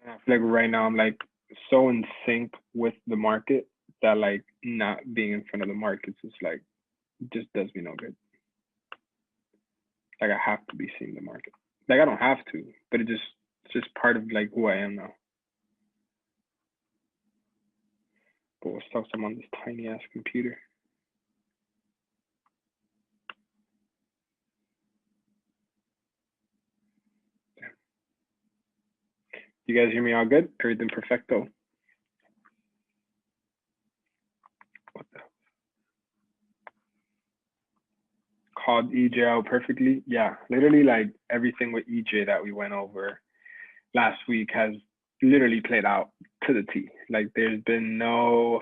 And I feel like right now I'm like so in sync with the market that like not being in front of the markets is like just does me no good. Like I have to be seeing the market. Like I don't have to, but it's just part of like who I am now. But what's up? I'm on this tiny ass computer. You guys hear me all good? Everything perfecto? What the called EJ out perfectly? Yeah, literally like everything with EJ that we went over last week has literally played out to the T. Like there's been no,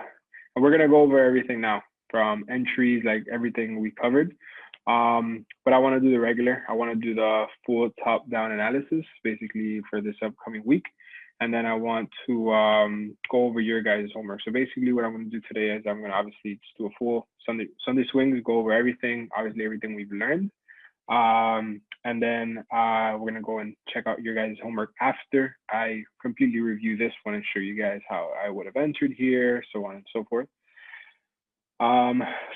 and we're gonna go over everything now from entries, like everything we covered. But I want to do the regular. I want to do the full top-down analysis, basically for this upcoming week, and then I want to go over your guys' homework. So basically, what I'm going to do today is I'm going to obviously just do a full Sunday swings, go over everything, obviously everything we've learned, and then we're gonna go and check out your guys' homework after I completely review this one and show you guys how I would have entered here, so on and so forth.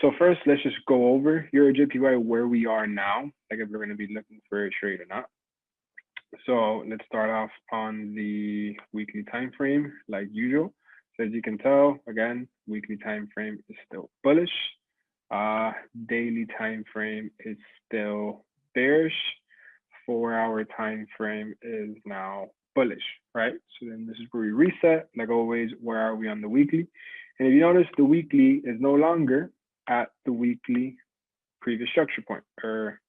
So first, let's just go over your JPY where we are now, like if we're gonna be looking for a trade or not. So let's start off on the weekly time frame, like usual. So as you can tell, again, weekly time frame is still bullish. Daily time frame is still bearish. 4-hour time frame is now bullish, right? So then this is where we reset. Like always, where are we on the weekly? And if you notice, the weekly is no longer at the weekly previous structure point, or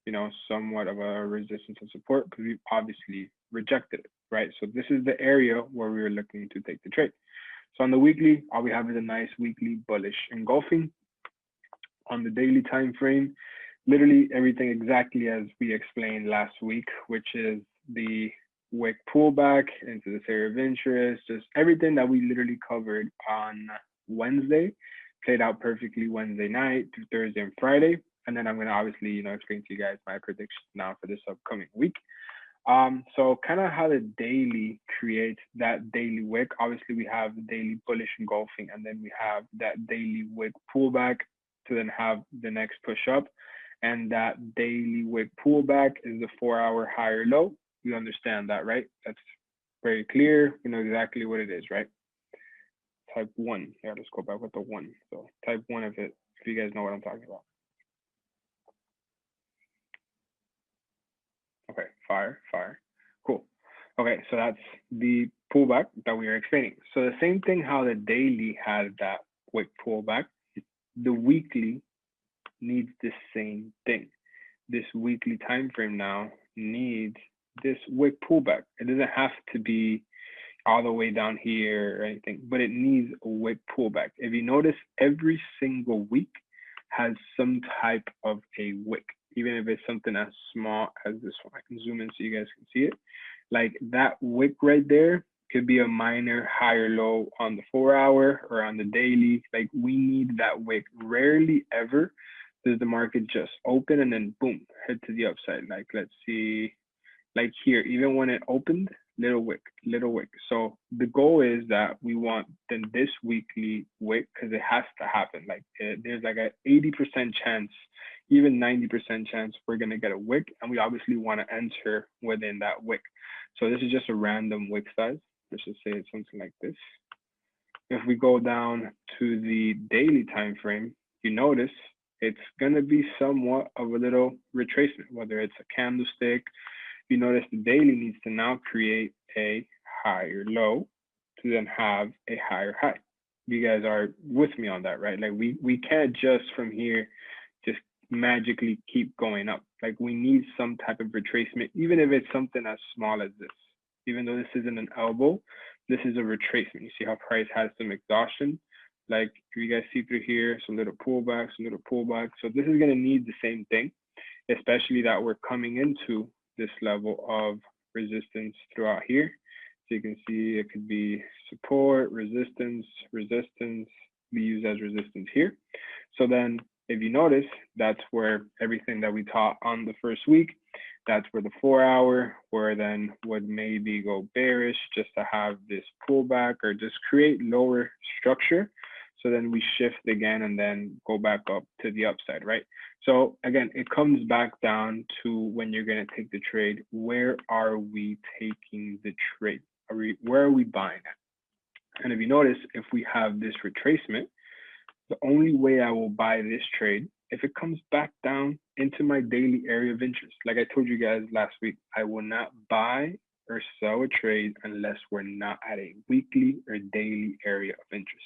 somewhat of a resistance and support, because we obviously rejected it, right? So this is the area where we were looking to take the trade. So on the weekly, all we have is a nice weekly bullish engulfing. On the daily time frame, literally everything exactly as we explained last week, which is the wick pullback into this area of interest, just everything that we literally covered on Wednesday played out perfectly Wednesday night through Thursday and Friday. And then I'm going to obviously, explain to you guys my predictions now for this upcoming week. So kind of how the daily creates that daily wick. Obviously, we have the daily bullish engulfing, and then we have that daily wick pullback to then have the next push up. And that daily wick pullback is the 4-hour higher low. You understand that, right? That's very clear. We know exactly what it is, right? Type 1. Yeah, let's go back with the 1. So type 1 of it, if you guys know what I'm talking about. Okay, fire. Cool. Okay, so that's the pullback that we are explaining. So the same thing how the daily had that wick pullback, the weekly needs the same thing. This weekly time frame now needs this wick pullback. It doesn't have to be all the way down here or anything, but it needs a wick pullback. If you notice, every single week has some type of a wick, even if it's something as small as this one. I can zoom in so you guys can see it. Like that wick right there could be a minor higher low on the 4-hour or on the daily. Like we need that wick. Rarely ever does the market just open and then boom, head to the upside. Like let's see, like here, even when it opened, little wick. So the goal is that we want then this weekly wick, because it has to happen. Like there's like a 80% chance, even 90% chance we're gonna get a wick, and we obviously want to enter within that wick. So this is just a random wick size. Let's just say it's something like this. If we go down to the daily time frame, you notice it's gonna be somewhat of a little retracement, whether it's a candlestick. You notice the daily needs to now create a higher low to then have a higher high. You guys are with me on that, right? Like we can't just from here just magically keep going up. Like we need some type of retracement, even if it's something as small as this. Even though this isn't an elbow, this is a retracement. You see how price has some exhaustion? Like if you guys see through here, some little pullbacks, some little pullbacks. So this is gonna need the same thing, especially that we're coming into this level of resistance throughout here. So you can see it could be support, resistance, be used as resistance here. So then If you notice, that's where everything that we taught on the first week, that's where the 4 hour, where then would maybe go bearish just to have this pullback or just create lower structure. So then we shift again and then go back up to the upside, right? So again, it comes back down to when you're going to take the trade, where are we taking the trade? Where are we buying at? And if you notice, if we have this retracement, the only way I will buy this trade, if it comes back down into my daily area of interest. Like I told you guys last week, I will not buy or sell a trade unless we're not at a weekly or daily area of interest.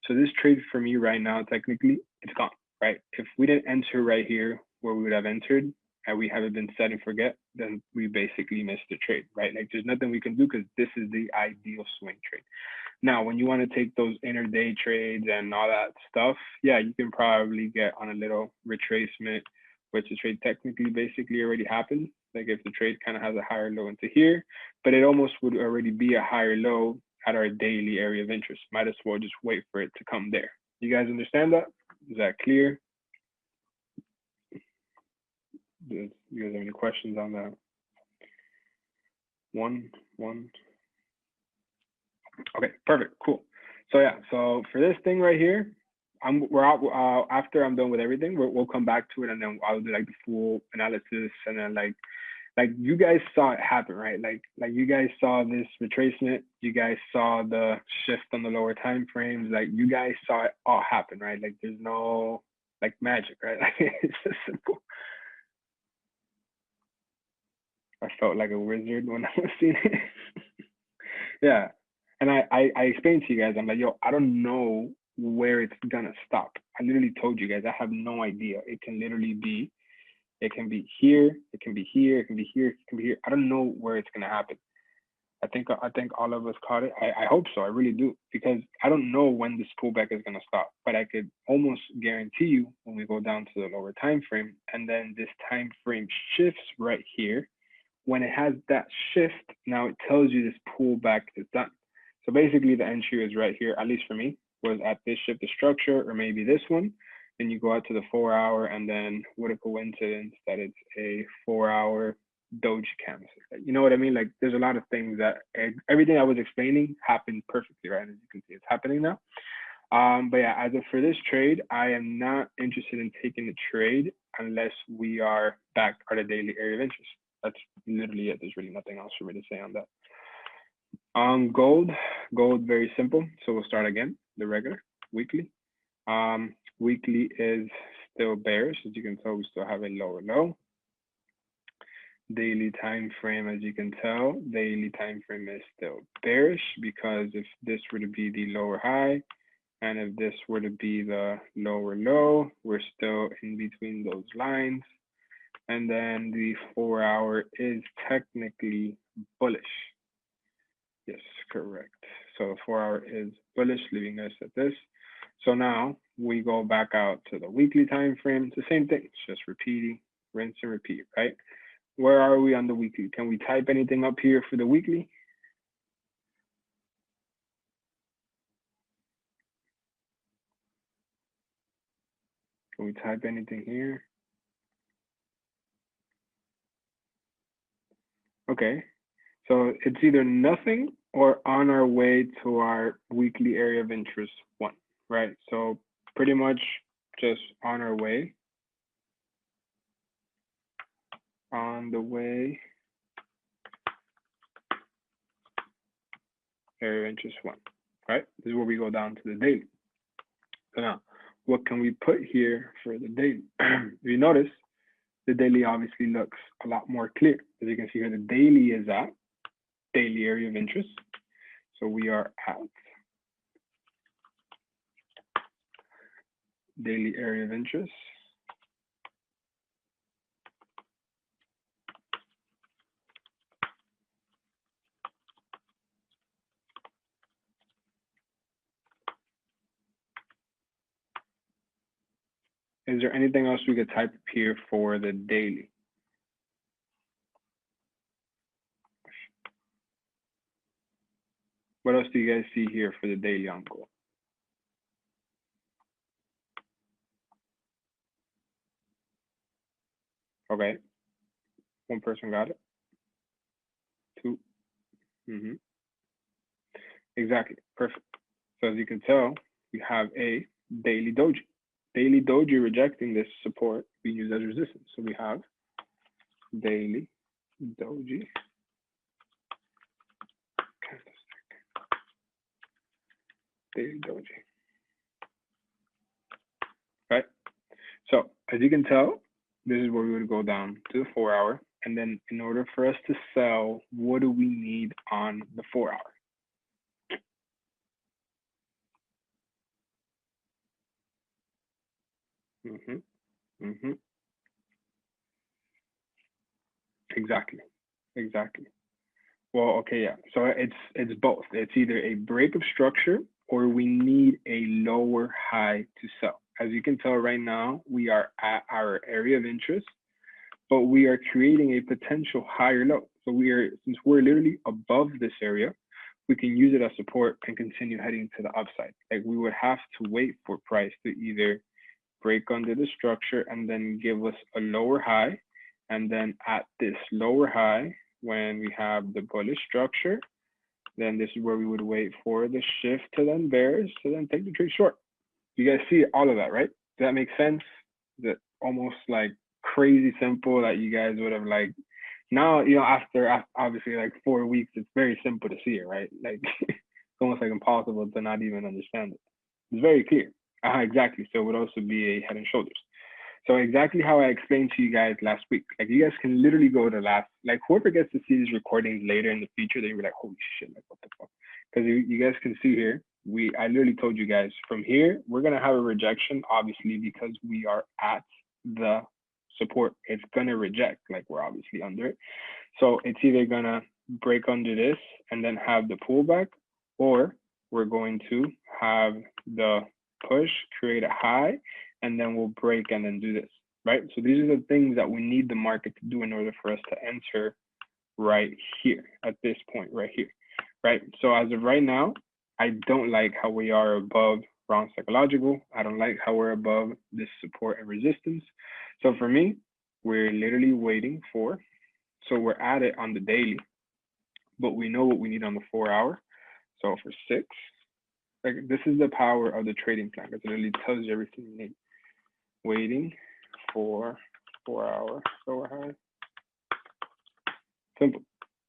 So this trade for me right now, technically, it's gone, right? If we didn't enter right here where we would have entered and we haven't been set and forget, then we basically missed the trade, right? Like there's nothing we can do because this is the ideal swing trade. Now, when you want to take those intraday trades and all that stuff, yeah, you can probably get on a little retracement, which the trade technically basically already happened. Like if the trade kind of has a higher low into here, but it almost would already be a higher low at our daily area of interest. Might as well just wait for it to come there. You guys understand that? Is that clear? Do you guys have any questions on that? One. Okay, perfect, cool. So yeah, so for this thing right here, we're out after I'm done with everything. We'll come back to it, and then I'll do like the full analysis, and then like you guys saw it happen, right? Like you guys saw this retracement, you guys saw the shift on the lower time frames, like you guys saw it all happen, right? Like there's no like magic, right? Like it's just simple. I felt like a wizard when I was seeing it. Yeah. And I explained to you guys, I'm like, yo, I don't know where it's gonna stop. I literally told you guys, I have no idea. It can literally be, it can be here, it can be here, it can be here, it can be here. I don't know where it's gonna happen. I think all of us caught it. I hope so. I really do, because I don't know when this pullback is gonna stop. But I could almost guarantee you when we go down to the lower time frame, and then this time frame shifts right here. When it has that shift, now it tells you this pullback is done. So basically the entry is right here, at least for me, was at this shift of structure, or maybe this one. Then you go out to the 4 hour, and then what a coincidence that it's a 4 hour Doji candle. You know what I mean? Like there's a lot of things that everything I was explaining happened perfectly, right? As you can see, it's happening now. But yeah, as of for this trade, I am not interested in taking the trade unless we are back at a daily area of interest. That's literally it. There's really nothing else for me to say on that. Gold, very simple. So we'll start again, the regular weekly. Weekly is still bearish. As you can tell, we still have a lower low. Daily time frame, as you can tell, daily time frame is still bearish, because if this were to be the lower high, and if this were to be the lower low, we're still in between those lines. And then the 4 hour is technically bullish. Yes, correct. So the 4 hour is bullish, leaving us at this. So now we go back out to the weekly time frame. It's the same thing. It's just repeating, rinse and repeat, right? Where are we on the weekly? Can we type anything up here for the weekly? Can we type anything here? Okay, so it's either nothing or on our way to our weekly area of interest 1, right? So pretty much just on our way. On the way, area of interest 1, right? This is where we go down to the daily. So now, what can we put here for the daily? If you notice, the daily obviously looks a lot more clear. As you can see here, the daily is at daily area of interest. So we are at daily area of interest. Is there anything else we could type up here for the daily? What else do you guys see here for the daily on gold? Okay, one person got it. Two. Mm-hmm. Exactly, perfect. So as you can tell, we have a daily doji. Daily doji rejecting this support we use as resistance. So we have daily doji candlestick, daily doji. Right. So as you can tell, this is where we would go down to the 4 hour. And then in order for us to sell, what do we need on the 4 hour? Mm-hmm. Mm-hmm. Exactly. Exactly. Well, okay, yeah. So it's both. It's either a break of structure or we need a lower high to sell. As you can tell right now, we are at our area of interest, but we are creating a potential higher low. So since we're literally above this area, we can use it as support and continue heading to the upside. Like we would have to wait for price to either break under the structure and then give us a lower high. And then at this lower high, when we have the bullish structure, then this is where we would wait for the shift to then bears to then take the trade short. You guys see all of that, right? Does that make sense? That almost like crazy simple that you guys would have like now, after obviously like 4 weeks, it's very simple to see it, right? Like it's almost like impossible to not even understand it. It's very clear. Exactly. So it would also be a head and shoulders. So exactly how I explained to you guys last week. Like you guys can literally go to like whoever gets to see these recordings later in the future, they were like, holy shit, like what the fuck? Because you guys can see here, I literally told you guys from here, we're gonna have a rejection, obviously, because we are at the support. It's gonna reject, like we're obviously under it. So it's either gonna break under this and then have the pullback, or we're going to have the push, create a high, and then we'll break and then do this, right? So these are the things that we need the market to do in order for us to enter right here at this point right here, right? So as of right now, I don't like how we are above wrong psychological. I don't like how we're above this support and resistance. So for me, we're literally waiting for, so we're at it on the daily, but we know what we need on the 4 hour. So for 6, like this is the power of the trading plan. It literally tells you everything you need. Waiting for 4 hour lower high. Simple.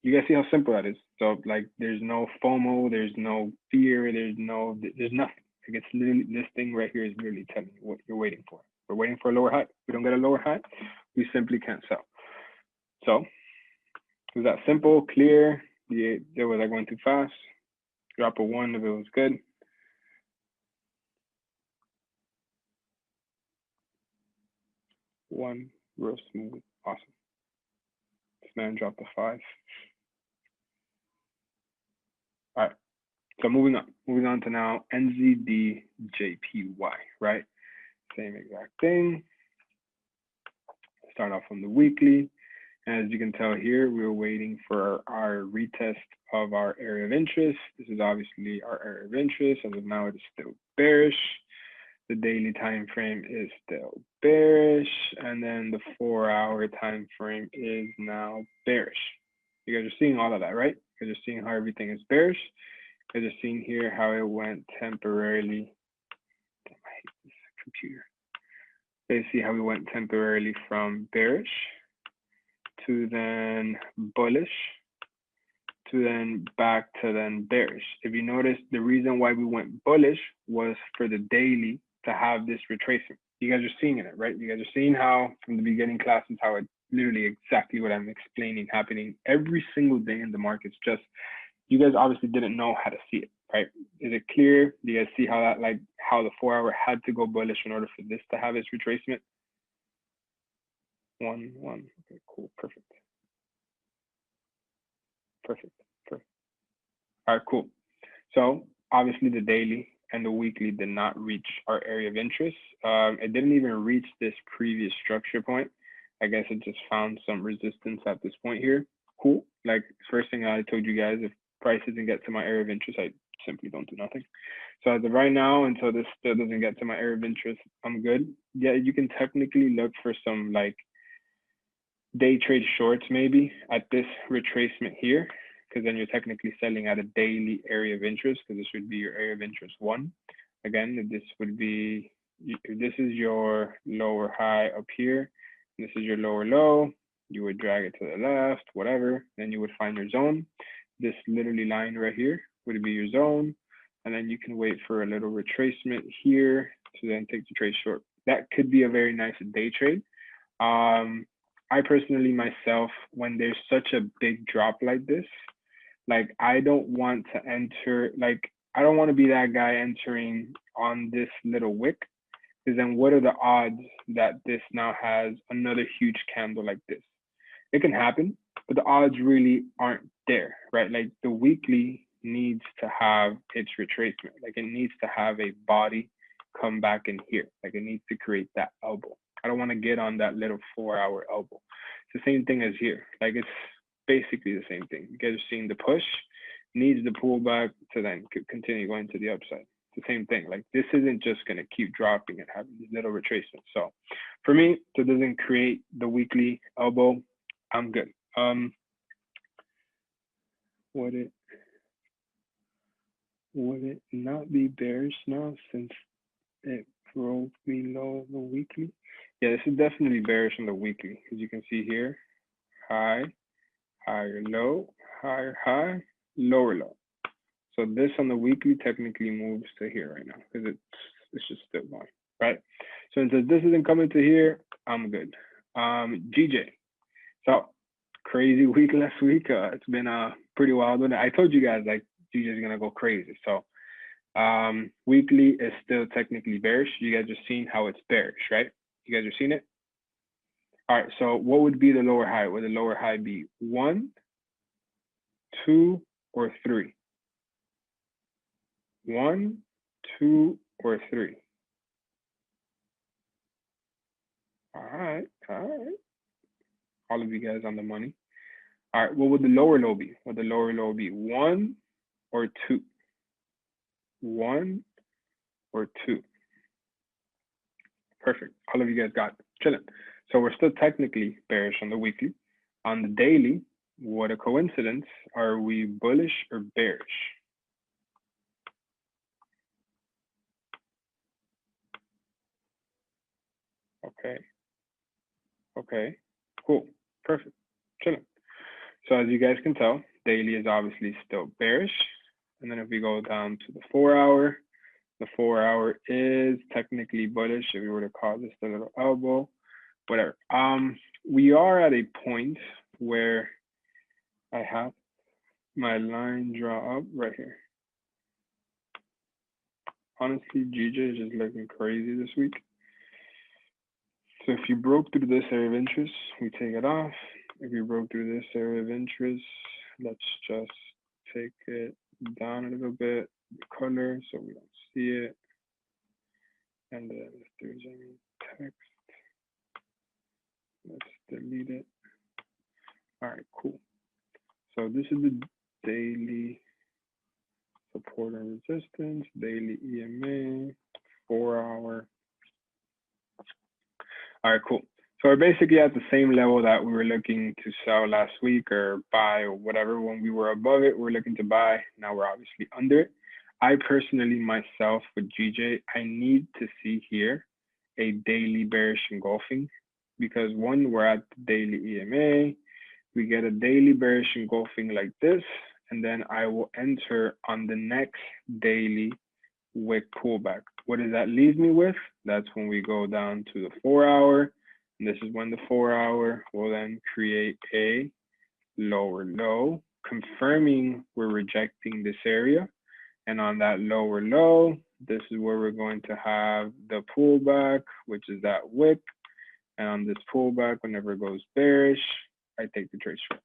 You guys see how simple that is. So like there's no FOMO, there's no fear, there's nothing. Like it's literally, this thing right here is literally telling you what you're waiting for. We're waiting for a lower high. If we don't get a lower high, we simply can't sell. So was that simple, clear? Was I going too fast? Drop a 1 if it was good. One, real smooth, awesome. This man dropped a 5. All right. So moving on to now NZDJPY, right? Same exact thing. Start off on the weekly. As you can tell here, we're waiting for our retest of our area of interest. This is obviously our area of interest. As of now, it is still bearish. The daily time frame is still bearish, and then the 4-hour time frame is now bearish. You guys are seeing all of that, right? You guys are seeing how everything is bearish. You guys are seeing here how it went temporarily. Damn, I hate this computer. You guys see how we went temporarily from bearish to then bullish to then back to then bearish. If you notice, the reason why we went bullish was for the daily to have this retracement. You guys are seeing it, right? You guys are seeing how from the beginning classes, how it literally exactly what I'm explaining happening every single day in the markets. Just you guys obviously didn't know how to see it, right? Is it clear? Do you guys see how that, like how the 4-hour had to go bullish in order for this to have its retracement? One. Okay, cool, perfect. Perfect. All right, cool. So obviously the daily and the weekly did not reach our area of interest. It didn't even reach this previous structure point. I guess it just found some resistance at this point here. Cool. Like first thing I told you guys, if price doesn't get to my area of interest, I simply don't do nothing. So as of right now, until this still doesn't get to my area of interest, I'm good. Yeah, you can technically look for some like day trade shorts maybe at this retracement here, because then you're technically selling at a daily area of interest, because this would be your area of interest 1. Again, this would be, this is your lower high up here, this is your lower low, you would drag it to the left, whatever, then you would find your zone. This literally line right here would be your zone, and then you can wait for a little retracement here to then take the trade short. That could be a very nice day trade. I personally myself, when there's such a big drop like this, like I don't want to enter, like I don't want to be that guy entering on this little wick, because then what are the odds that this now has another huge candle like this? It can happen, but the odds really aren't there, right? Like the weekly needs to have its retracement. Like it needs to have a body come back in here. Like it needs to create that elbow. I don't want to get on that little 4-hour elbow. It's the same thing as here. Like it's basically the same thing. You guys are seeing the push needs the pullback to then continue going to the upside. It's the same thing. Like this isn't just going to keep dropping and having these little retracements. So for me, if it doesn't create the weekly elbow, I'm good. Would it not be bearish now since it broke below the weekly? Yeah, this is definitely bearish on the weekly, as you can see here, high, higher low, higher high, lower low. So this on the weekly technically moves to here right now because it's just still going, right? So since this isn't coming to here, I'm good. GJ, so crazy week last week. It's been a pretty wild one. I told you guys like GJ is gonna go crazy. So weekly is still technically bearish. You guys are seeing how it's bearish, right? You guys are seeing it? All right, so what would be the lower high? Would the lower high be 1, 2, or 3? 1, 2, or 3? All right. All of you guys on the money. All right, what would the lower low be? Would the lower low be 1 or 2? 1 or 2? Perfect. All of you guys got it. Chilling. So we're still technically bearish on the weekly. On the daily, what a coincidence. Are we bullish or bearish? Okay. Cool. Perfect. Chilling. So as you guys can tell, daily is obviously still bearish. And then if we go down to the 4-hour, the 4-hour is technically bullish if we were to call this the little elbow, whatever. We are at a point where I have my line draw up right here. Honestly, GJ is just looking crazy this week. So if you broke through this area of interest, we take it off. If you broke through this area of interest, let's just take it down a little bit, the color, so we don't see it. And then if there's any text, let's delete it. All right, cool. So this is the daily support and resistance, daily EMA, 4-hour. All right, cool. So we're basically at the same level that we were looking to sell last week or buy or whatever. When we were above it, we're looking to buy. Now we're obviously under it. I personally, myself, with GJ, I need to see here a daily bearish engulfing because one, we're at the daily EMA. We get a daily bearish engulfing like this, and then I will enter on the next daily wick pullback. What does that leave me with? That's when we go down to the 4-hour. And this is when the 4-hour will then create a lower low, confirming we're rejecting this area. And on that lower low, this is where we're going to have the pullback, which is that wick. And on this pullback, whenever it goes bearish, I take the trade short.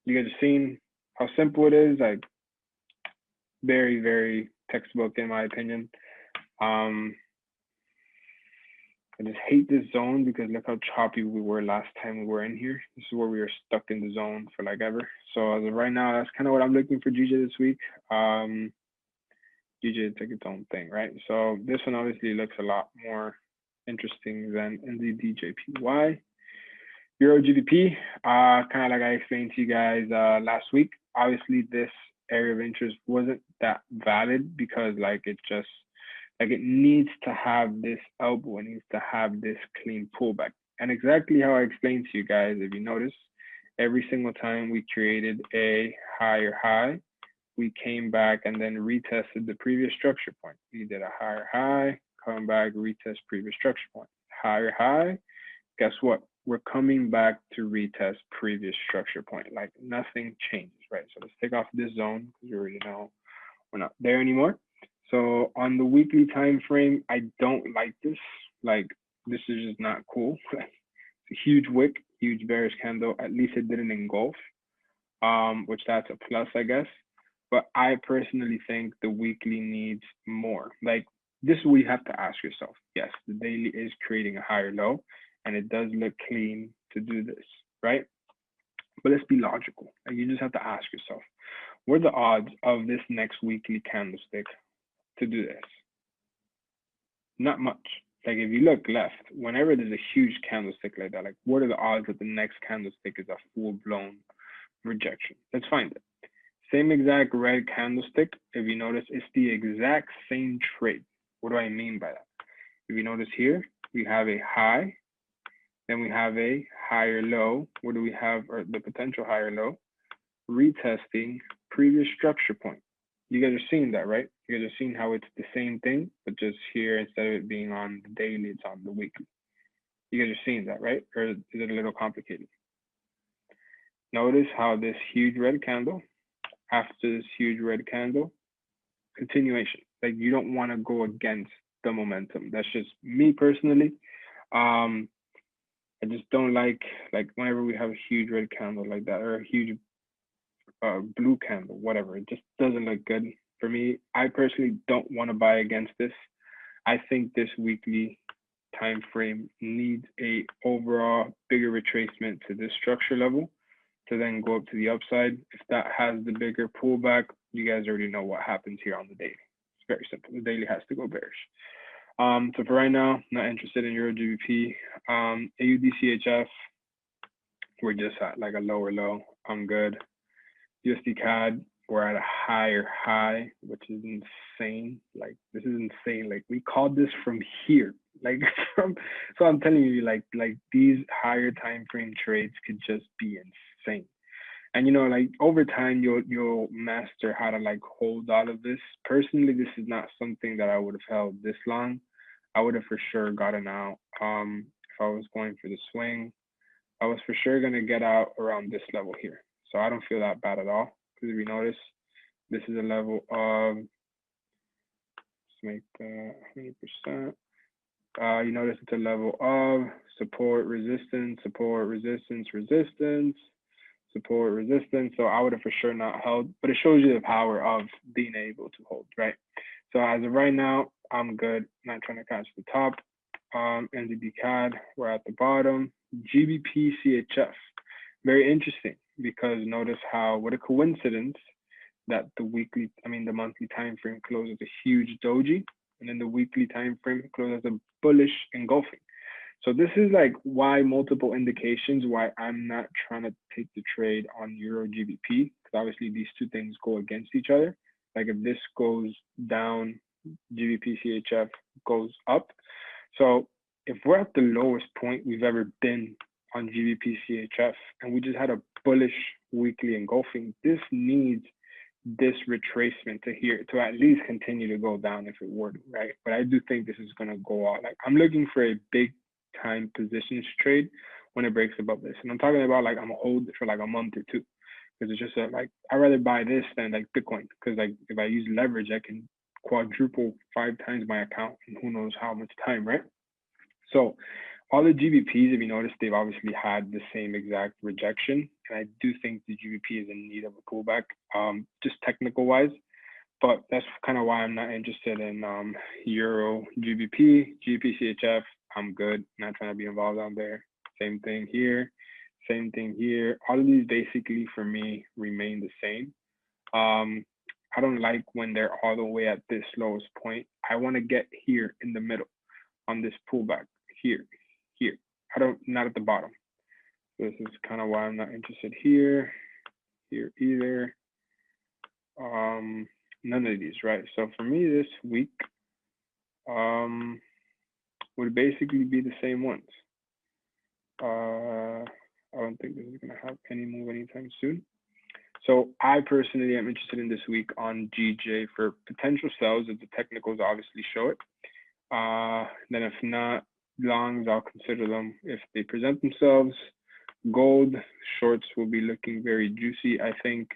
You guys have seen how simple it is. Like very, very textbook in my opinion. I just hate this zone because look how choppy we were last time we were in here. This is where we were stuck in the zone for like ever. So as of right now, that's kind of what I'm looking for GJ this week. GJ took its own thing, right? So this one obviously looks a lot more interesting than NZDJPY. Euro GBP, kind of like I explained to you guys last week. Obviously, this area of interest wasn't that valid because like it just like it needs to have this elbow, it needs to have this clean pullback. And exactly how I explained to you guys, if you notice, every single time we created a higher high, we came back and then retested the previous structure point. We did a higher high, come back, retest previous structure point, higher high. Guess what? We're coming back to retest previous structure point. Like nothing changes, right? So let's take off this zone because you already know we're not there anymore. So on the weekly time frame, I don't like this. Like this is just not cool. It's a huge wick, huge bearish candle. At least it didn't engulf, which that's a plus, I guess. But I personally think the weekly needs more. Like this is what you have to ask yourself. Yes, the daily is creating a higher low, and it does look clean to do this, right? But let's be logical. Like you just have to ask yourself, what are the odds of this next weekly candlestick to do this? Not much. Like if you look left, whenever there's a huge candlestick like that, like what are the odds that the next candlestick is a full-blown rejection? Let's find it. Same exact red candlestick. If you notice, it's the exact same trade. What do I mean by that? If you notice here, we have a high, then we have a higher low. What do we have? Or the potential higher low, retesting previous structure point. You guys are seeing that, right? You guys are seeing how it's the same thing, but just here, instead of it being on the daily, it's on the weekly. You guys are seeing that, right? Or is it a little complicated? Notice how this huge red candle, after this huge red candle, continuation. Like you don't want to go against the momentum. That's just me personally. I just don't like whenever we have a huge red candle like that or a huge blue candle, whatever. It just doesn't look good for me. I personally don't want to buy against this. I think this weekly time frame needs a overall bigger retracement to this structure level to then go up to the upside. If that has the bigger pullback, you guys already know what happens here on the daily. It's very simple. The daily has to go bearish. So for right now, not interested in Euro GBP. AUD we're just at like a lower low. I'm good. USD CAD, we're at a higher high, which is insane. Like this is insane. Like we called this from here. Like from, so I'm telling you, like these higher time frame trades could just be insane. And you know, like over time, you'll master how to like hold all of this. Personally, this is not something that I would have held this long. I would have for sure gotten out. If I was going for the swing, I was for sure gonna get out around this level here. So I don't feel that bad at all. Because if you notice, this is a level of, let's make that 100%. You notice it's a level of support, resistance, support, resistance, resistance, support, resistance. So I would have for sure not held, but it shows you the power of being able to hold, right? So as of right now, I'm good. Not trying to catch the top. NZD CAD, we're at the bottom. GBP CHF, very interesting because notice how, what a coincidence that the monthly time frame closes a huge doji, and then the weekly time frame closes a bullish engulfing. So this is like why multiple indications why I'm not trying to take the trade on Euro GBP, because obviously these two things go against each other. Like if this goes down, GBP CHF goes up. So if we're at the lowest point we've ever been on GBP CHF and we just had a bullish weekly engulfing, this needs this retracement to at least continue to go down if it were to, right? But I do think this is going to go out. Like I'm looking for a big time positions trade when it breaks above this. And I'm talking about like I'm gonna hold it for like a month or two. Because it's just like I'd rather buy this than like Bitcoin. Because like if I use leverage, I can quadruple 5 times my account in who knows how much time, right? So all the GBPs, if you notice, they've obviously had the same exact rejection. And I do think the GBP is in need of a pullback, just technical wise. But that's kind of why I'm not interested in Euro GBP, GBP CHF. I'm good, not trying to be involved on there. Same thing here, same thing here. All of these basically for me remain the same. I don't like when they're all the way at this lowest point. I want to get here in the middle on this pullback here. I don't, not at the bottom. This is kind of why I'm not interested here either. None of these, right? So for me this week would basically be the same ones. I don't think this is gonna have any move anytime soon. So I personally am interested in this week on GJ for potential sells if the technicals obviously show it. Then if not, longs, I'll consider them if they present themselves. Gold shorts will be looking very juicy. I think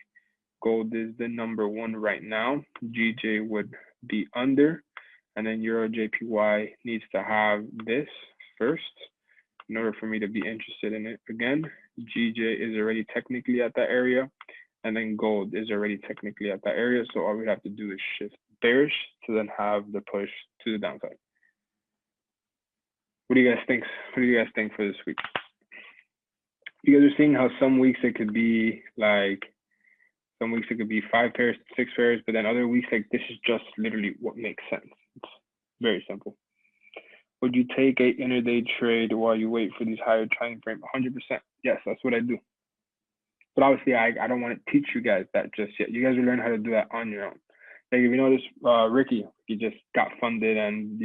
gold is the number one right now. GJ would be under, and then Euro JPY needs to have this first in order for me to be interested in it again. GJ is already technically at that area, and then gold is already technically at that area. So all we have to do is shift bearish to then have the push to the downside. What do you guys think? What do you guys think for this week? You guys are seeing how some weeks it could be like, some weeks it could be 5 pairs, 6 pairs, but then other weeks like this is just literally what makes sense. It's very simple. Would you take a intraday trade while you wait for these higher time frame? 100%. Yes, that's what I do. But obviously, I don't want to teach you guys that just yet. You guys will learn how to do that on your own. Like if you notice, Ricky, he just got funded and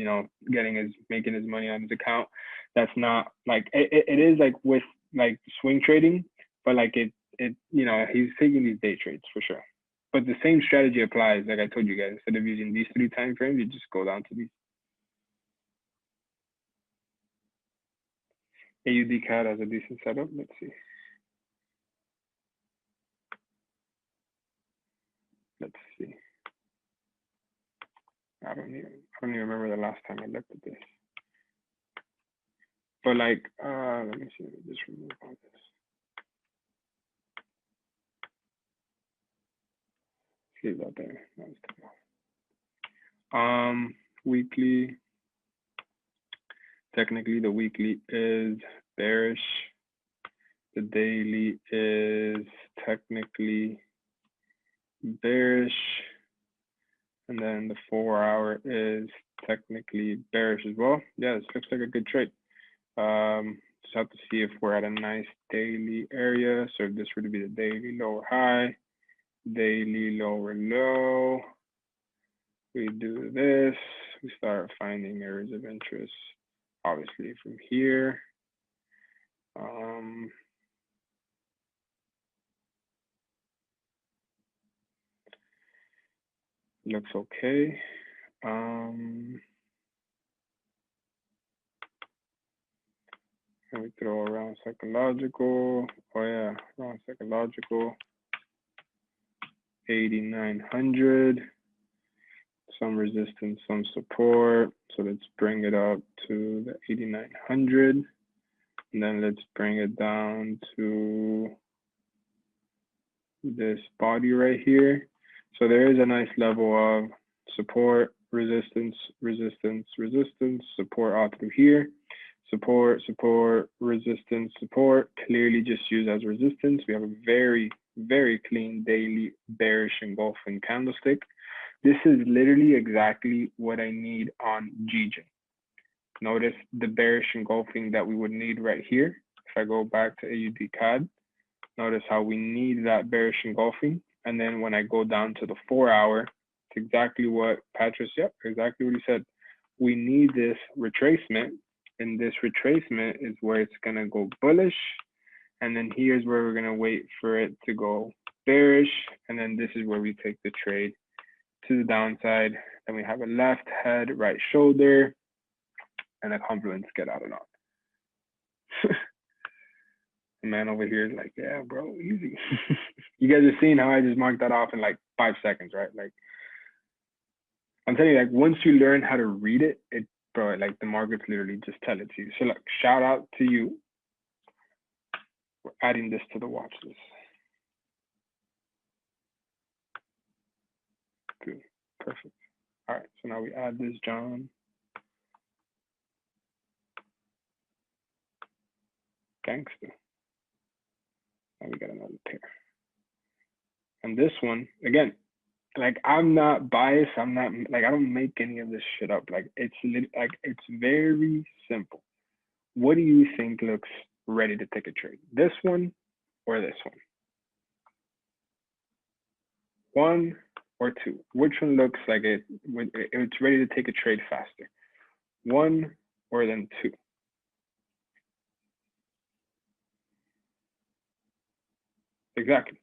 making his money on his account. That's not like it is like with like swing trading, but like it he's taking these day trades for sure. But the same strategy applies. Like I told you guys, instead of using these 3 time frames, you just go down to these. AUD CAD has a decent setup. Let's see. Let's see. I don't even remember the last time I looked at this. But like, let me see. Let me just remove all this. Leave that there. Weekly. Technically, the weekly is bearish. The daily is technically bearish. And then the 4-hour is technically bearish as well. Yeah, this looks like a good trade. Just have to see if we're at a nice daily area. So if this were to be the daily lower high, daily lower low, we do this, we start finding areas of interest, obviously from here. Looks okay. And we throw around psychological. Oh yeah, around psychological. 8,900. Some resistance, some support. So let's bring it up to the 8,900. And then let's bring it down to this body right here. So there is a nice level of support, resistance, resistance, resistance, support all through here. Support, support, resistance, support, clearly just used as resistance. We have a very, very clean daily bearish engulfing candlestick. This is literally exactly what I need on GJ. Notice the bearish engulfing that we would need right here. If I go back to AUD CAD, notice how we need that bearish engulfing. And then when I go down to the 4-hour, it's exactly what Patrice, exactly what he said. We need this retracement, and this retracement is where it's gonna go bullish. And then here's where we're gonna wait for it to go bearish. And then this is where we take the trade to the downside. Then we have a left head, right shoulder, and the compliments get out of that. The man over here is like, yeah, bro, easy. You guys are seeing how I just marked that off in like 5 seconds, right? Like, I'm telling you, like, once you learn how to read it, bro, like the markets literally just tell it to you. So like, shout out to you. We're adding this to the watch list. Good, perfect. All right, so now we add this, John. Gangster. And we got another pair. And this one, again, like I'm not biased. I'm not like, I don't make any of this shit up. Like it's very simple. What do you think looks ready to take a trade? This one or this one? One or two? Which one looks like it's ready to take a trade faster? One or then two? Exactly.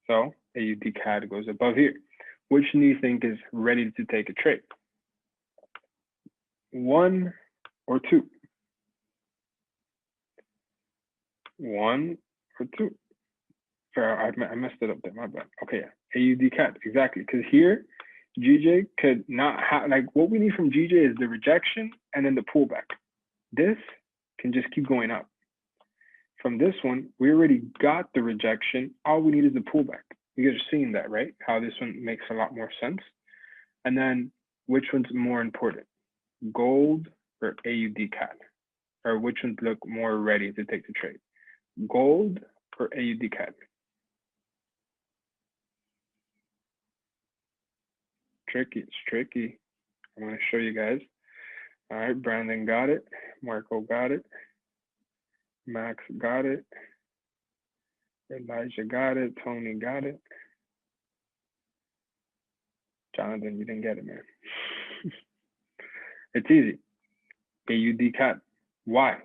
So AUD CAD goes above here. Which do you think is ready to take a trade? One or two? One or two? I messed it up there, my bad. Okay, yeah. AUD CAD, exactly. Because here, GJ could not have, like, what we need from GJ is the rejection and then the pullback. This can just keep going up. From this one, we already got the rejection. All we need is the pullback. You guys are seeing that, right? How this one makes a lot more sense. And then which one's more important? Gold or AUD CAD? Or which ones look more ready to take the trade? Gold or AUD CAD? Tricky, it's tricky. I'm gonna show you guys. All right, Brandon got it. Marco got it. Max got it. Elijah got it. Tony got it. Jonathan, you didn't get it, man. It's easy. AUD CAD. Why?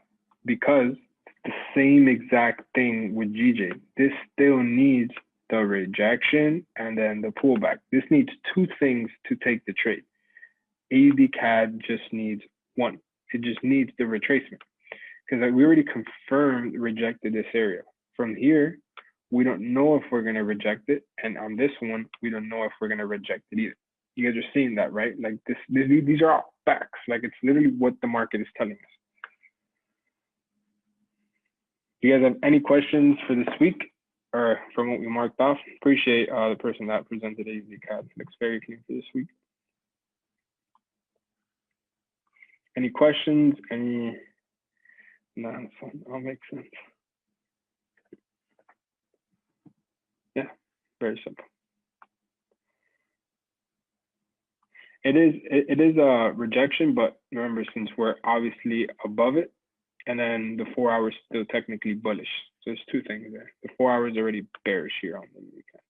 Because it's the same exact thing with GJ. This still needs the rejection and then the pullback. This needs two things to take the trade. AUD CAD just needs one. It just needs the retracement. Because we already confirmed rejected this area. From here, we don't know if we're going to reject it. And on this one, we don't know if we're going to reject it either. You guys are seeing that, right? Like these are all facts. Like it's literally what the market is telling us. Do you guys have any questions for this week or from what we marked off? Appreciate the person that presented AUD CAD. Looks very clean for this week. Any questions? Any nonsense? All makes sense. Yeah, very simple. It is a rejection, but remember, since we're obviously above it, and then the 4 hours still technically bullish. So there's two things there. The 4 hours already bearish here on the weekend.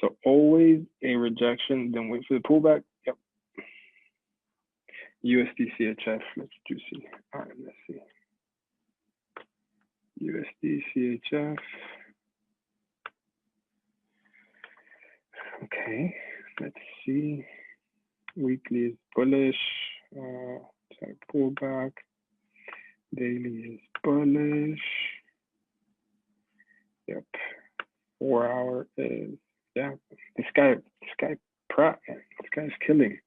So always a rejection, then wait for the pullback. Yep. USD CHF, let's see. All right, let's see. USD CHF. Okay, let's see. Weekly is bullish. Pullback. Daily is bullish. Yep. 4 hour is, yeah. This guy Pratt, man. This guy's killing.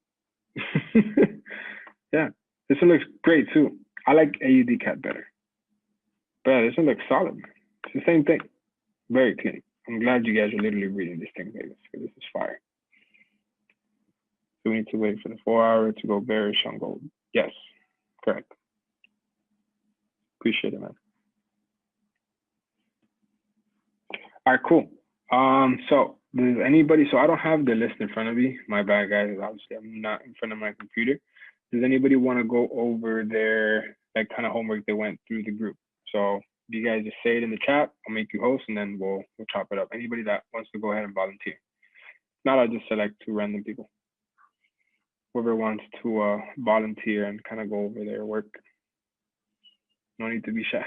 Yeah, this one looks great too. I like AUD CAD better. But yeah, this one looks solid, man. It's the same thing. Very clean. I'm glad you guys are literally reading this thing, Vegas, because this is fire. So we need to wait for the 4 hour to go bearish on gold. Yes, correct. Appreciate it, man. All right, cool. So does anybody, so I don't have the list in front of me. My bad, guys. Obviously, I'm not in front of my computer. Does anybody want to go over their like kind of homework they went through the group? So you guys just say it in the chat. I'll make you host, and then we'll chop it up. Anybody that wants to go ahead and volunteer. If not, I'll just select two random people. Whoever wants to volunteer and kind of go over their work. No need to be shy.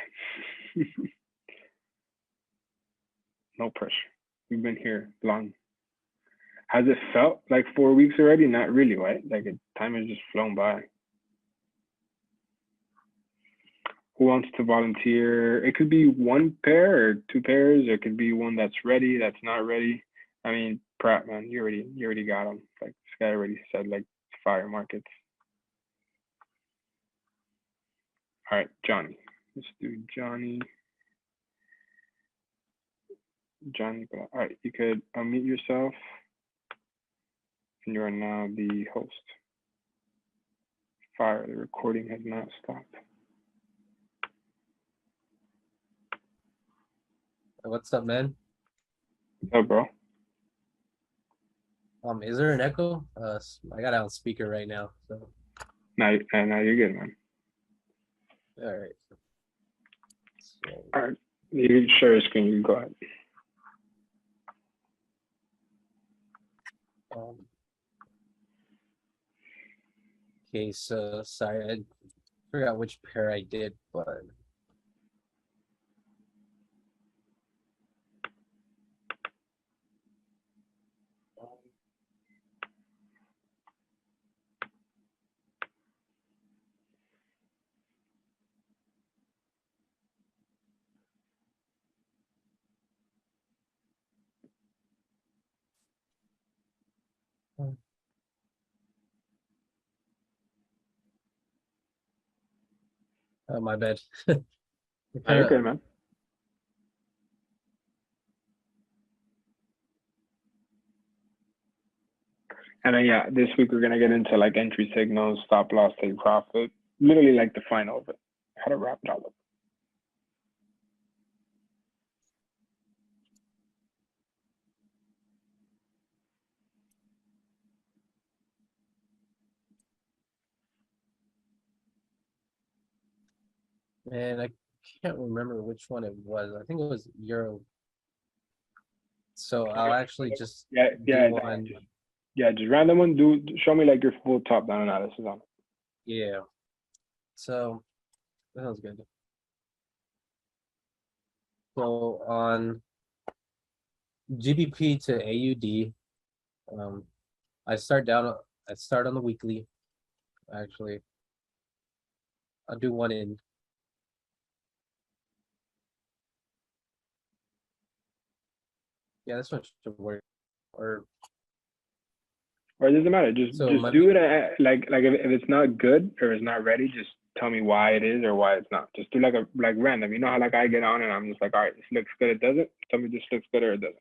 No pressure. We've been here long. Has it felt like 4 weeks already? Not really, right? Like time has just flown by. Who wants to volunteer? It could be one pair or two pairs. It could be one that's ready, that's not ready. I mean, Pratt, man, you already got them. Like this guy already said, like fire markets. All right, Johnny. Let's do Johnny. All right, you could unmute yourself. And you are now the host. Fire, the recording has not stopped. What's up, man? What's up, bro? Is there an echo? I got it on speaker right now. So Now you're good, man. all right. All right, you can share your screen. You can go ahead. Um, okay, so sorry, I forgot which pair I did, but my bad. You're good, man. And then yeah, this week we're gonna get into like entry signals, stop loss, take profit, literally like the final of it. How to wrap it all up. Man, I can't remember which one it was. I think it was Euro. So I'll actually just Yeah, do yeah, one. yeah. Just random one. Do show me like your full top down analysis on it. Yeah. So that sounds good. So on GBP to AUD, um, I start down. I start on the weekly. Actually, I'll do one in. Yeah, this one should work. Or Or it doesn't matter. Just so my do it like if it's not good or it's not ready, just tell me why it is or why it's not. Just do like a like random. You know how like I get on and I'm just like, all right, this looks good, it doesn't. Tell me this looks good or it doesn't.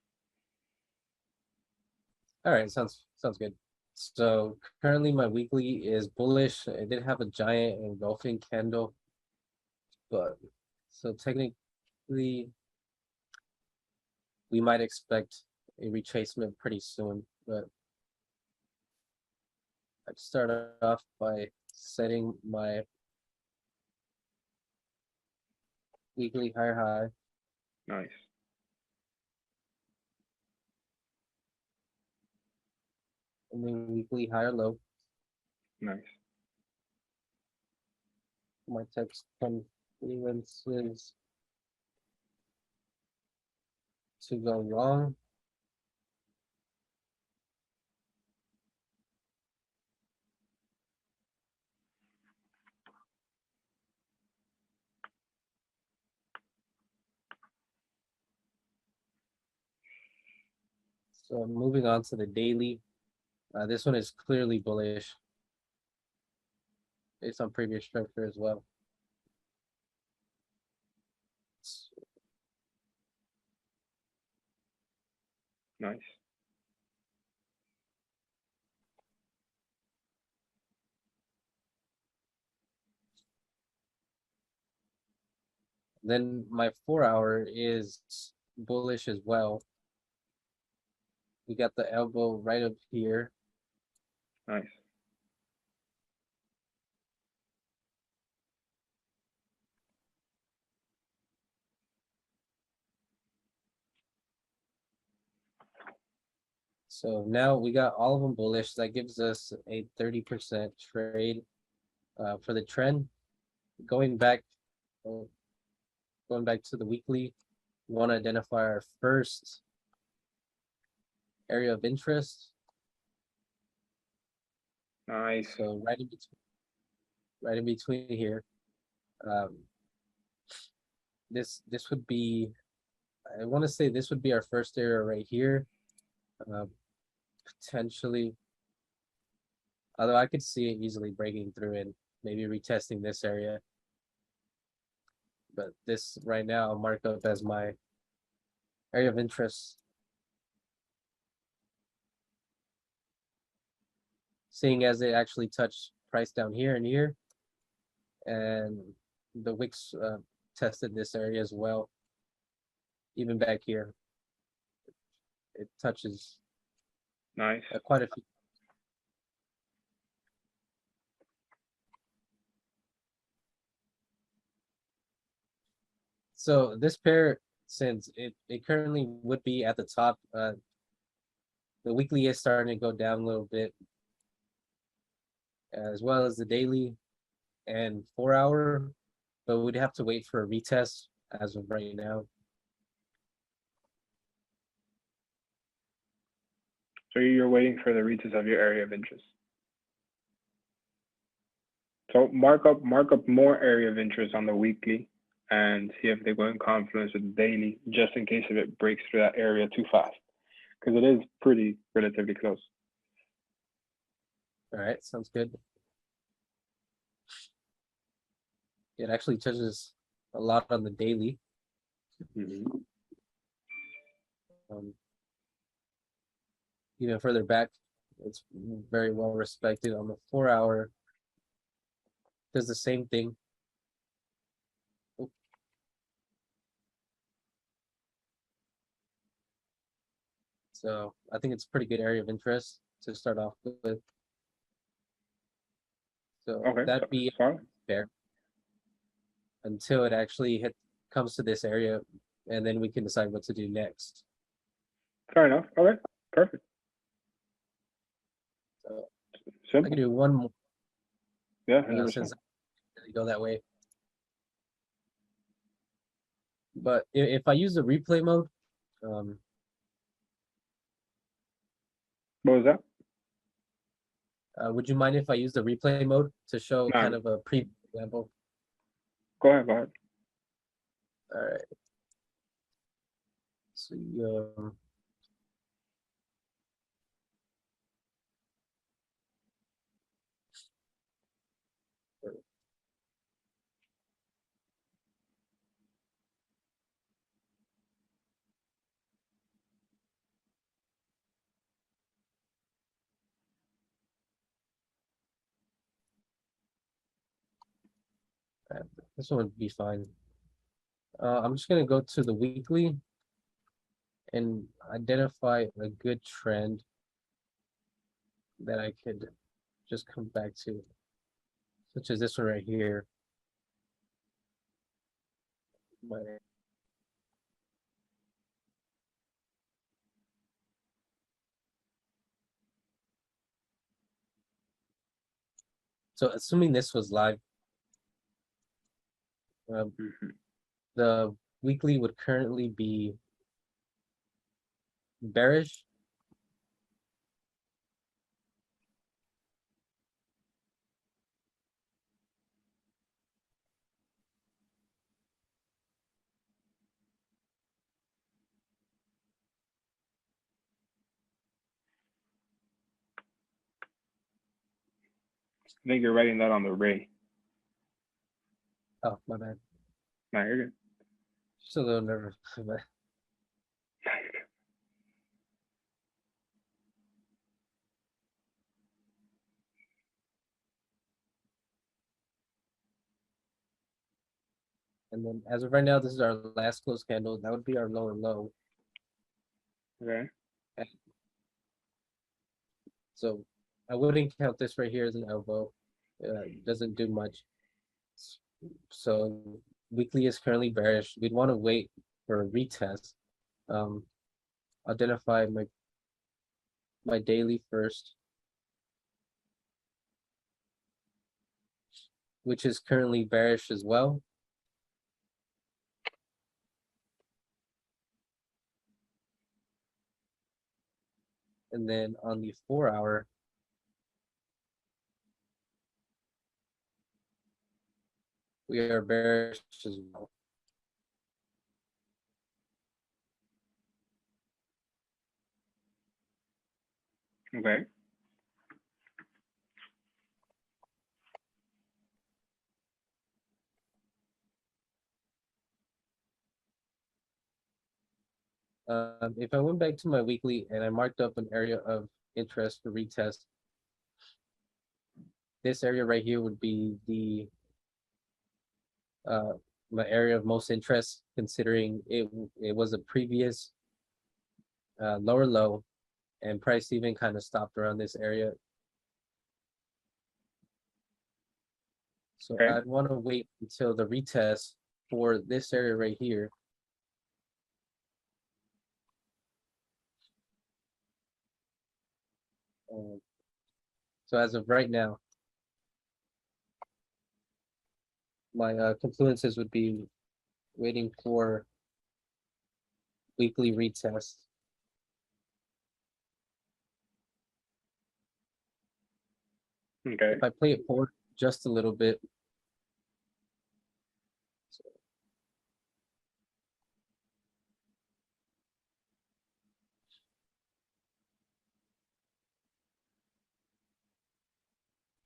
all right, sounds good. So currently my weekly is bullish. I did have a giant engulfing candle, but so technically we might expect a retracement pretty soon, but I'd start off by setting my weekly higher high Nice, and then weekly higher low. nice. My text confluences to go wrong. So moving on to the daily. This one is clearly bullish based on previous structure as well. Nice. Then my 4-hour is bullish as well. We got the elbow right up here. Nice. So now we got all of them bullish. That gives us a 30% trade for the trend. Going back, going back to the weekly, we want to identify our first area of interest. Nice. So right in between here. This would be, I want to say this would be our first area right here. Potentially, although I could see it easily breaking through and maybe retesting this area. But this right now I'll mark up as my area of interest. Seeing as it actually touched price down here and here, and the wicks tested this area as well. Even back here, it touches Nice. quite a few. So this pair, since it currently would be at the top, the weekly is starting to go down a little bit, as well as the daily and 4 hour, but we'd have to wait for a retest as of right now. So you're waiting for the retest of your area of interest. So mark up more area of interest on the weekly and see if they go in confluence with the daily, just in case if it breaks through that area too fast, because it is pretty relatively close. All right, sounds good. It actually touches a lot on the daily. Even further back, it's very well respected. On the 4 hour, does the same thing. So I think it's a pretty good area of interest to start off with. So Okay, that'd be sorry. fair until it actually comes to this area, and then we can decide what to do next. Fair enough. Okay, perfect. So I Simple. can do one more Yeah, since I go that way. But if I use the replay mode, what was that? would you mind if I use the replay mode to show Nah, kind of a pre example? go ahead, go ahead. All right. So this one would be fine. I'm just gonna go to the weekly and identify a good trend that I could just come back to, such as this one right here. So assuming this was live, the weekly would currently be bearish. I think you're writing that on the ray. Oh, my bad. Nah, you're good. Just a little nervous. And then as of right now, this is our last close candle. That would be our lower low. Okay. So I wouldn't count this right here as an elbow. It doesn't do much. So weekly is currently bearish. We'd want to wait for a retest. Identify my daily first, which is currently bearish as well. And then on the 4 hour, we are bearish as well. Okay. If I went back to my weekly and I marked up an area of interest for retest, this area right here would be the my area of most interest, considering it was a previous lower low, and price even kind of stopped around this area. So Okay. I'd want to wait until the retest for this area right here. So as of right now, my confluences would be waiting for weekly retest. Okay. If I play it forward just a little bit.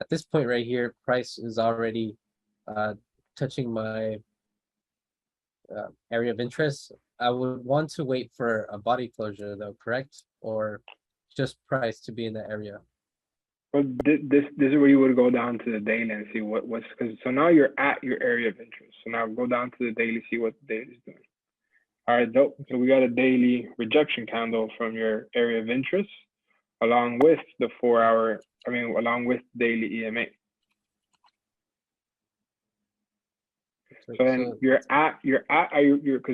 At this point right here, price is already touching my area of interest. I would want to wait for a body closure though, correct? Or just price to be in the area? Well, this is where you would go down to the daily and see what's, because so now you're at your area of interest. So now go down to the daily, see what the daily is doing. All right, dope. So we got a daily rejection candle from your area of interest, along with the 4 hour, along with daily EMA. So then because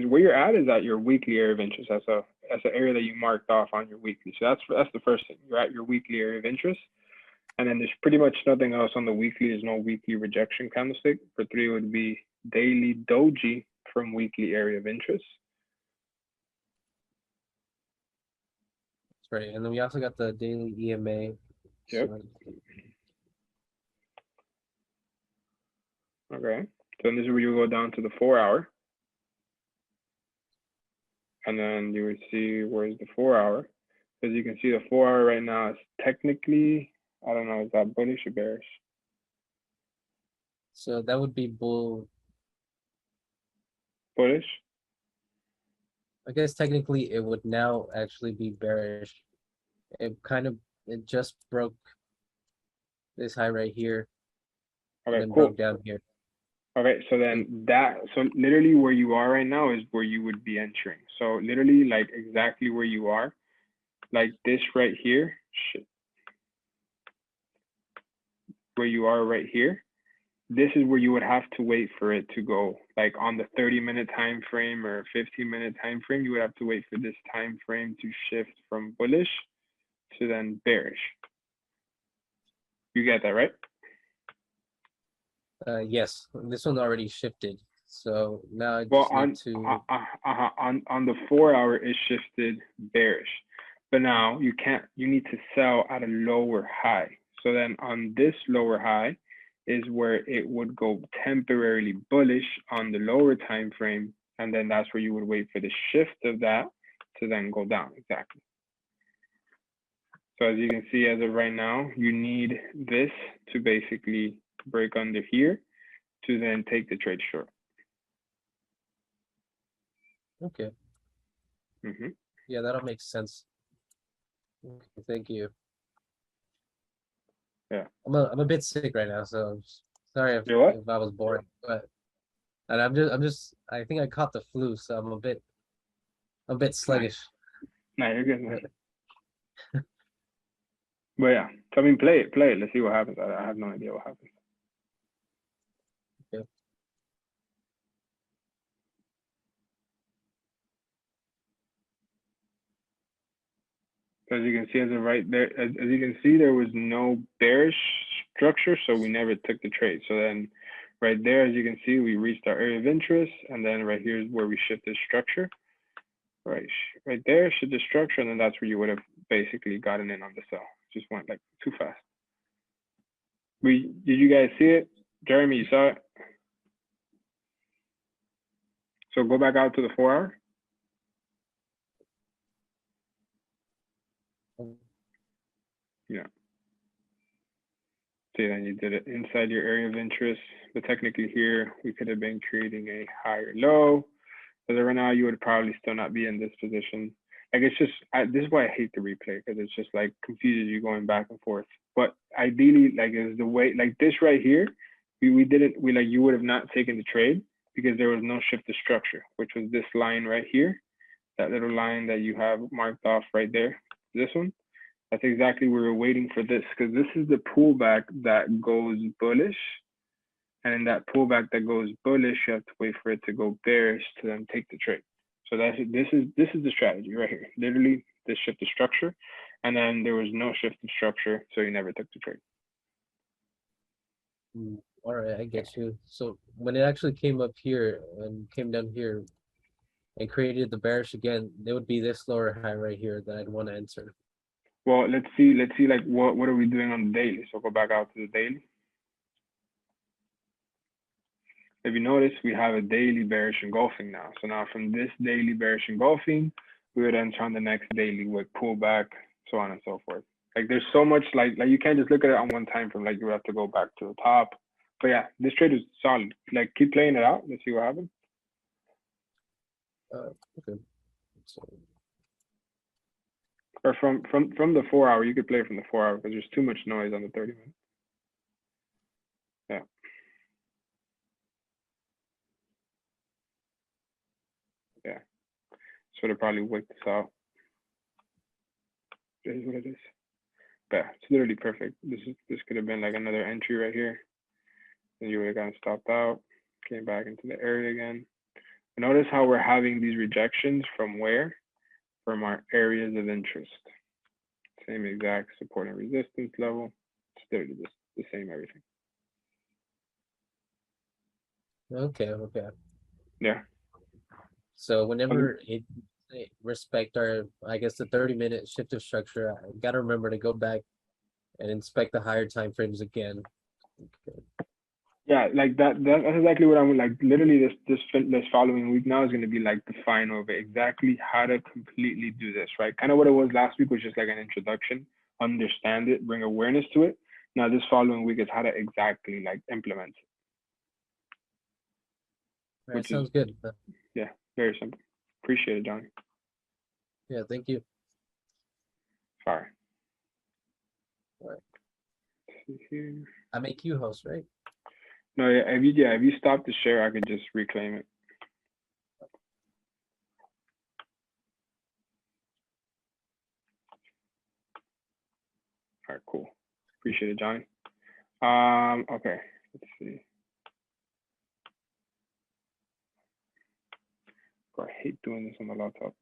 where you're at is at your weekly area of interest. That's an area that you marked off on your weekly. So that's the first thing. You're at your weekly area of interest. And then there's pretty much nothing else on the weekly. There's no weekly rejection candlestick. For 3 would be daily doji from weekly area of interest. That's right. And then we also got the daily EMA. Yep. Okay. So this is where you go down to the 4 hour. And then you would see where's the 4 hour. As you can see, the 4 hour right now is technically, I don't know, is that bullish or bearish? So that would be bullish. I guess technically it would now actually be bearish. It just broke this high right here. Okay, and cool. Broke down here. Okay, so then so literally where you are right now is where you would be entering. So literally like exactly where you are, like this right here, where you are right here, this is where you would have to wait for it to go. Like on the 30-minute time frame or 15-minute time frame, you would have to wait for this time frame to shift from bullish to then bearish. You get that, right? Yes, this one already shifted. So now I just Well, need to on the 4 hour it shifted bearish, but now you need to sell at a lower high. So then on this lower high is where it would go temporarily bullish on the lower time frame, and then that's where you would wait for the shift of that to then go down. Exactly. So as you can see, as of right now, you need this to basically break under here to then take the trade short. Okay. Mm-hmm. Yeah, that'll make sense. Okay, thank you. Yeah. I'm a bit sick right now, so I'm sorry if I was boring, but and I think I caught the flu, so I'm a bit sluggish. No, you're good, man. But yeah, so I mean, play it. Let's see what happens. I have no idea what happens. Okay. So as you can see, as of right there, as you can see, there was no bearish structure, so we never took the trade. So then, right there, as you can see, we reached our area of interest, and then right here is where we shifted structure. Right there, shift the structure, and then that's where you would have basically gotten in on the sell. Just went like too fast. Did you guys see it? Jeremy, you saw it? So go back out to the 4 hour. Yeah. See, then you did it inside your area of interest, but technically here we could have been creating a higher low. But right now you would probably still not be in this position. Like it's just, this is why I hate the replay, because it's just like confuses you going back and forth. But ideally, like is the way, like this right here, you would have not taken the trade because there was no shift to structure, which was this line right here, that little line that you have marked off right there, this one. That's exactly where we're waiting for this, because this is the pullback that goes bullish And in that pullback that goes bullish, you have to wait for it to go bearish to then take the trade. So this is the strategy right here. Literally, this shift of structure, and then there was no shift of structure, so you never took the trade. All right, I get you. So when it actually came up here and came down here and created the bearish again, there would be this lower high right here that I'd want to enter. Well, let's see like what are we doing on the daily? So go back out to the daily. If you notice, we have a daily bearish engulfing now. So now from this daily bearish engulfing, we would enter on the next daily with pullback, so on and so forth. Like there's so much like you can't just look at it on one time frame. Like you have to go back to the top. But yeah, this trade is solid. Like keep playing it out. Let's see what happens. Okay. So Or from the 4 hour, you could play from the 4 hour because there's too much noise on the 30 minute. Yeah. Yeah. So they probably wait this out. This is what it is. But yeah, it's literally perfect. This could have been like another entry right here. Then you would have gotten stopped out, came back into the area again. Notice how we're having these rejections from where? From our areas of interest. Same exact support and resistance level. It's literally the same everything. okay. Yeah. So whenever it respect our, I guess the 30-minute shift of structure, I gotta remember to go back and inspect the higher time frames again. Okay. Yeah, like that's exactly what I'm like. Literally, this following week now is going to be like the final of it. Exactly how to completely do this, right? Kind of what it was last week was just like an introduction, understand it, bring awareness to it. Now this following week is how to exactly like implement it. All right, Which sounds is good. yeah, very simple. Appreciate it, Johnny. Yeah, thank you. Sorry. All right. See here. I make you host, right? No, yeah, if you stop the share, I could just reclaim it. All right, cool. Appreciate it, Johnny. Okay, let's see. Oh, I hate doing this on the laptop.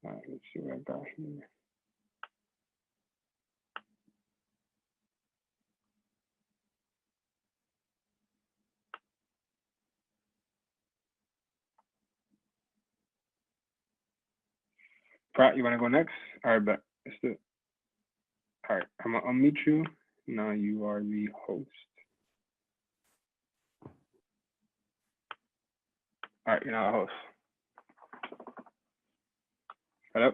All right, let's see what I got here. Pratt, you want to go next? All right, bet. Let's do it. All right, I'm gonna unmute you. Now you are the host. All right, you're now the host. Hello?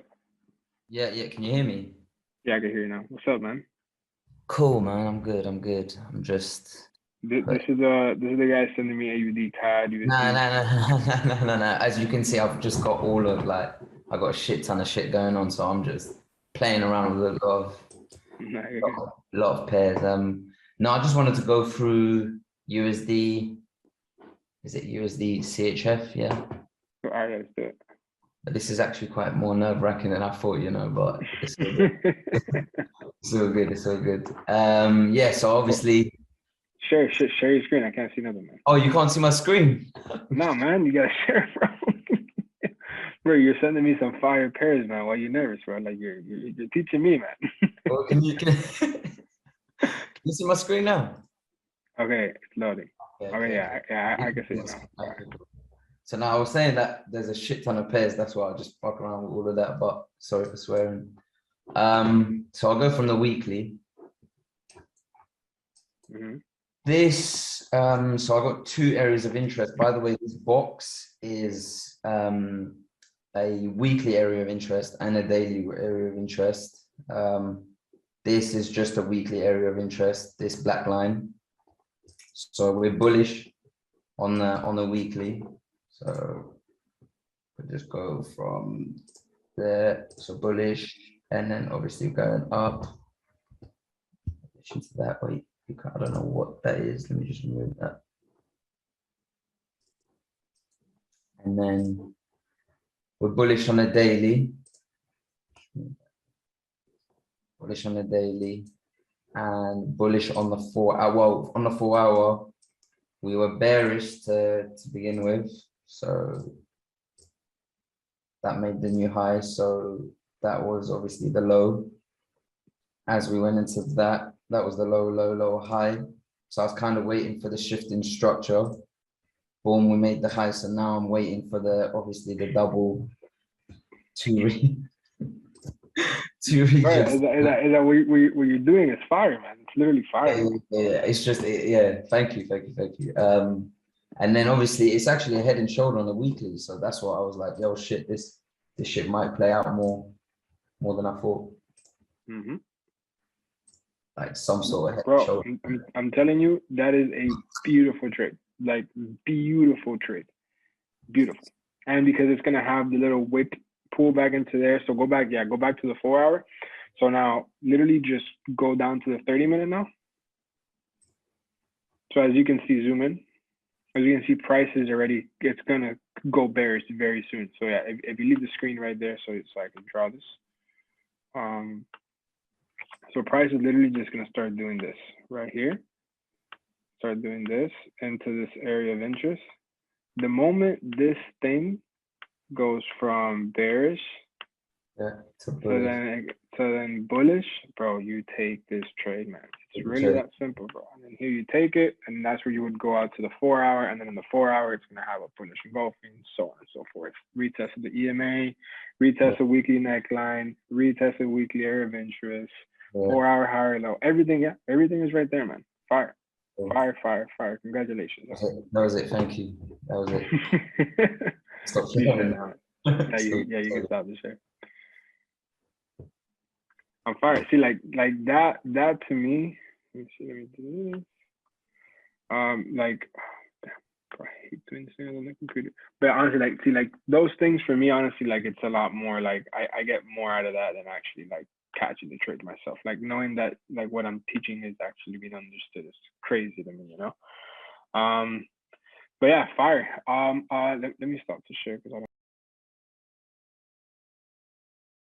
Yeah, can you hear me? Yeah, I can hear you now. What's up, man? Cool, man. I'm good. I'm just. This is the guy sending me AUD CAD. No. As you can see, I've just got all of I got a shit ton of shit going on, so I'm just playing around with a lot of pairs. No, I just wanted to go through USD. Is it USD CHF? Yeah. All right, let's do it. This is actually quite more nerve-wracking than I thought, but it's all good. It's all good. Yeah, so obviously. Share your screen. I can't see nothing, man. Oh, you can't see my screen? No, man, you gotta share, bro. Bro, you're sending me some fire pairs, man. Why you nervous, bro? Like you're teaching me, man. Well, can you see my screen now? Okay, it's loading. Okay. Yeah, I can see it now. Okay. So now I was saying that there's a shit ton of pairs. That's why I just fuck around with all of that. But sorry for swearing. So I'll go from the weekly. Mm-hmm. This, so I got two areas of interest. By the way, this box is a weekly area of interest and a daily area of interest. This is just a weekly area of interest, this black line. So we're bullish on the weekly. So we'll just go from there. So bullish, and then obviously going up. To that, wait, I don't know what that is. Let me just remove that. And then we're bullish on a daily. Bullish on a daily. and bullish on the 4 hour. Well, on the 4 hour, we were bearish to begin with, so that made the new high. So that was obviously the low. As we went into that, that was the low, low, low, high. So I was kind of waiting for the shift in structure. Boom, we made the high. So now I'm waiting for the, obviously the double to re to Right, reach. is that what you're doing is fire, man. It's literally fire. Yeah, it's just, yeah, thank you, thank you, thank you. And then obviously it's actually a head and shoulder on the weekly. So that's what I was like, yo, shit, this shit might play out more than I thought. Mm-hmm. Like some sort of head and Bro, shoulder. I'm telling you, that is a beautiful trade. Like beautiful trade. Beautiful. And because it's gonna have the little wick pull back into there. So go back to the 4 hour. So now literally just go down to the 30-minute now. So as you can see, zoom in. As you can see, price is already, it's gonna go bearish very soon. So yeah, if you leave the screen right there, so I can draw this. So price is literally just gonna start doing this right here. Start doing this into this area of interest. The moment this thing goes from bearish To so then bullish, bro, you take this trade, man. It's really that simple, bro. And then here you take it, and that's where you would go out to the 4 hour, and then in the 4 hour, it's gonna have a bullish engulfing, so on and so forth. Retest of the EMA, retest a weekly neckline, retest a weekly area of interest, 4 hour higher low. Everything, yeah, everything is right there, man. Fire. Fire, fire, fire. Congratulations. That was it. Thank you. That was it. Stop You sharing. yeah, you can stop the share. I'm fire. See, like that to me. Let me see. Let me do this. Like, I hate doing this on the computer. But honestly, like, see, like those things for me, honestly, like it's a lot more. Like I get more out of that than actually like catching the trade myself. Like knowing that like what I'm teaching is actually being understood is crazy to me, you know. But yeah, fire. Let me stop the share because I don't.